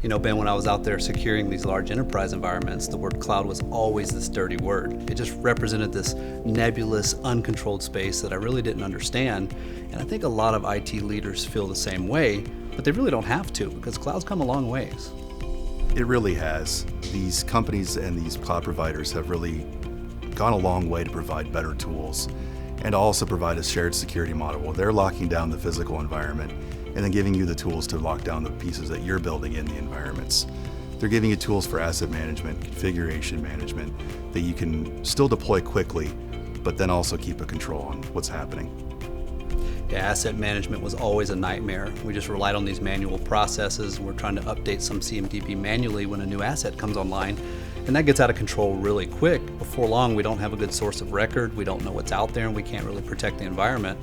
You know, Ben, when I was out there securing these large enterprise environments, the word cloud was always this dirty word. It just represented this nebulous, uncontrolled space that I really didn't understand. And I think a lot of IT leaders feel the same way, but they really don't have to, because cloud's come a long ways. It really has. These companies and these cloud providers have really gone a long way to provide better tools and also provide a shared security model where they're locking down the physical environment and then giving you the tools to lock down the pieces that you're building in the environments. They're giving you tools for asset management, configuration management, that you can still deploy quickly, but then also keep a control on what's happening. Yeah, asset management was always a nightmare. We just relied on these manual processes. We're trying to update some CMDB manually when a new asset comes online, and that gets out of control really quick. Before long, we don't have a good source of record, we don't know what's out there, and we can't really protect the environment.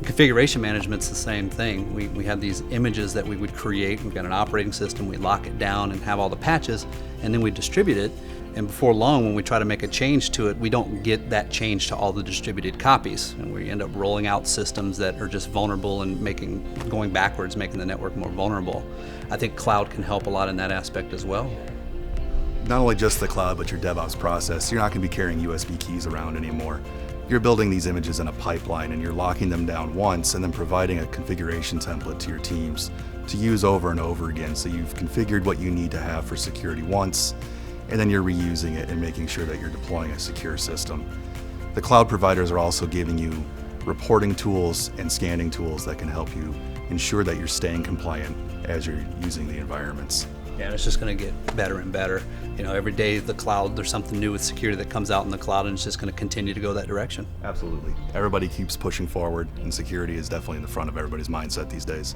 Configuration management's the same thing. We had these images that we would create. We've got an operating system, we lock it down and have all the patches, and then we distribute it. And before long, when we try to make a change to it, we don't get that change to all the distributed copies. And we end up rolling out systems that are just vulnerable and going backwards, making the network more vulnerable. I think cloud can help a lot in that aspect as well. Not only just the cloud, but your DevOps process. You're not going to be carrying USB keys around anymore. You're building these images in a pipeline and you're locking them down once and then providing a configuration template to your teams to use over and over again. So you've configured what you need to have for security once, and then you're reusing it and making sure that you're deploying a secure system. The cloud providers are also giving you reporting tools and scanning tools that can help you ensure that you're staying compliant as you're using the environments. Yeah, and it's just going to get better and better. You know, every day the cloud, there's something new with security that comes out in the cloud, and it's just going to continue to go that direction. Absolutely. Everybody keeps pushing forward, and security is definitely in the front of everybody's mindset these days.